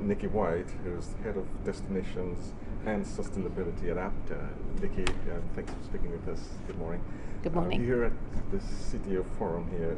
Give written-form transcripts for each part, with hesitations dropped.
Nicky White, who's Head of Destinations and Sustainability at ABTA. Nicky, thanks for speaking with us. Good morning. Good morning. Here at the CTO forum here,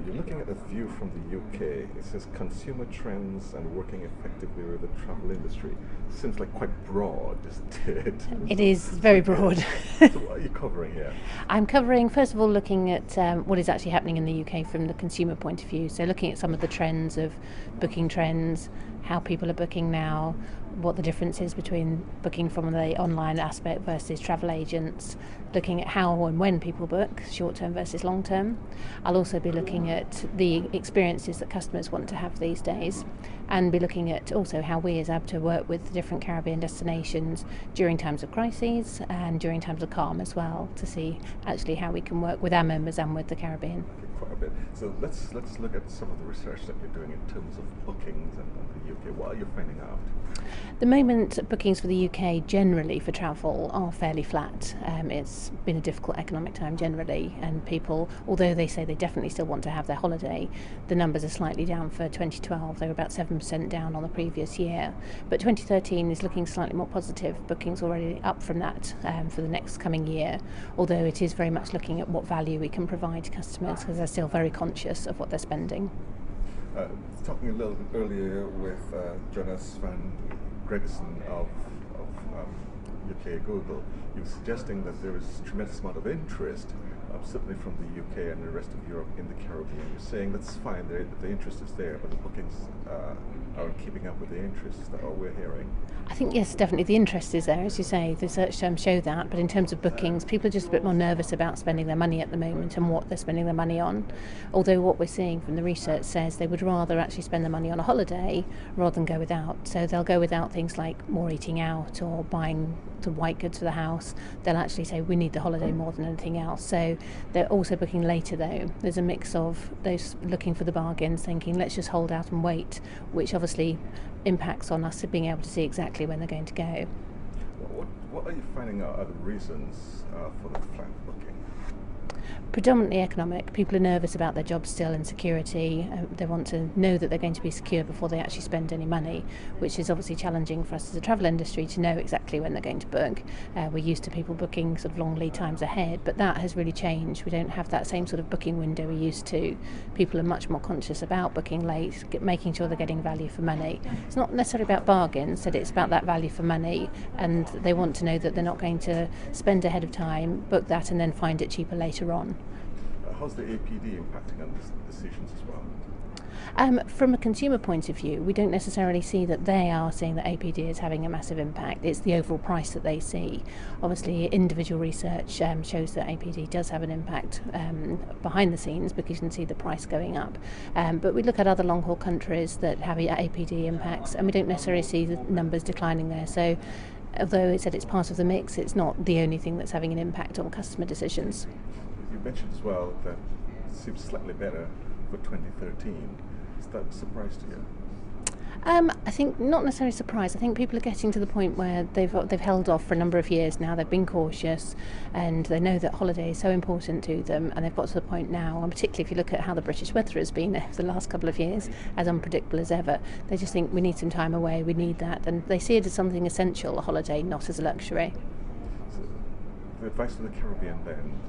you're looking at a view from the UK. It says consumer trends and working effectively with the travel industry. Seems like quite broad, isn't it? It is very broad. So what are you covering here? I'm covering, first of all, looking at what is actually happening in the UK from the consumer point of view. So looking at some of the trends of booking trends, how people are booking now, what the difference is between booking from the online aspect versus travel agents, looking at how and when people book, short-term versus long-term. I'll also be looking at the experiences that customers want to have these days, and be looking at also how we as ABTA work with the different Caribbean destinations during times of crises and during times of calm as well, to see actually how we can work with our members and with the Caribbean. Quite a bit. So let's look at some of the research that you're doing in terms of bookings and the UK. What are you finding out? The moment bookings for the UK generally for travel are fairly flat. It's been a difficult economic time generally, and people, although they say they definitely still want to have their holiday, the numbers are slightly down for 2012. They were about 7% down on the previous year. But 2013 is looking slightly more positive. Bookings already up from that for the next coming year, although it is very much looking at what value we can provide to customers, because they're still very conscious of what they're spending. Talking a little bit earlier with Jonas van Gregersen of UK Google, you were suggesting that there is a tremendous amount of interest, certainly from the UK and the rest of Europe in the Caribbean. You're saying that's fine, the interest is there, but the bookings aren't keeping up with the interest that we're hearing. I think yes, definitely the interest is there, as you say. The search terms show that, but in terms of bookings, people are just a bit more nervous about spending their money at the moment and what they're spending their money on. Although what we're seeing from the research says they would rather actually spend their money on a holiday rather than go without. So they'll go without things like more eating out or buying some white goods for the house. They'll actually say we need the holiday more than anything else. So they're also booking later though. There's a mix of those looking for the bargains, thinking let's just hold out and wait, which obviously impacts on us being able to see exactly when they're going to go. What are you finding out are the reasons for the flat booking? Predominantly economic. People are nervous about their jobs still and security. They want to know that they're going to be secure before they actually spend any money, which is obviously challenging for us as a travel industry to know exactly when they're going to book. We're used to people booking sort of long lead times ahead, but that has really changed. We don't have that same sort of booking window we used to. People are much more conscious about booking late, making sure they're getting value for money. It's not necessarily about bargains, but it's about that value for money, and they want to know that they're not going to spend ahead of time, book that and then find it cheaper later on. How's the APD impacting on these decisions as well? From a consumer point of view, we don't necessarily see that they are seeing that APD is having a massive impact. It's the overall price that they see. Obviously, individual research shows that APD does have an impact behind the scenes, because you can see the price going up. But we look at other long-haul countries that have APD impacts, and we don't necessarily see the numbers declining there. So although it said it's part of the mix, it's not the only thing that's having an impact on customer decisions. You mentioned as well that it seems slightly better for 2013. Is that a surprise to you? I think not necessarily surprised. I think people are getting to the point where they've held off for a number of years now. They've been cautious, and they know that holiday is so important to them, and they've got to the point now, and particularly if you look at how the British weather has been for the last couple of years, as unpredictable as ever, they just think we need some time away, we need that, and they see it as something essential, a holiday, not as a luxury. So the advice for the Caribbean then,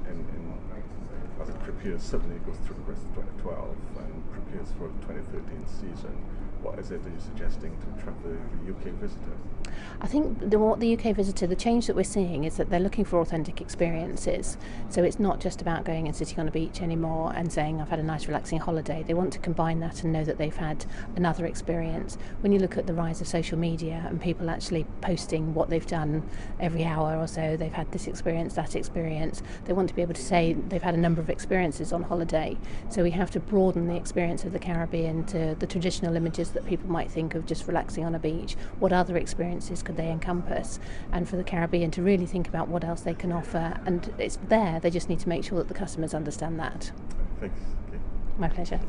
as it prepares, certainly goes through the rest of 2012 and prepares for the 2013 season, what is it that you're suggesting to attract the UK visitor? I think what the UK visitor, the change that we're seeing is that they're looking for authentic experiences. So it's not just about going and sitting on a beach anymore and saying I've had a nice relaxing holiday. They want to combine that and know that they've had another experience. When you look at the rise of social media and people actually posting what they've done every hour or so, they've had this experience, that experience, they want to be able to say they've had a number of experiences on holiday. So we have to broaden the experience of the Caribbean to the traditional images that people might think of just relaxing on a beach. What other experiences could they encompass? And for the Caribbean to really think about what else they can offer. And it's there, they just need to make sure that the customers understand that. Thanks. Okay. My pleasure.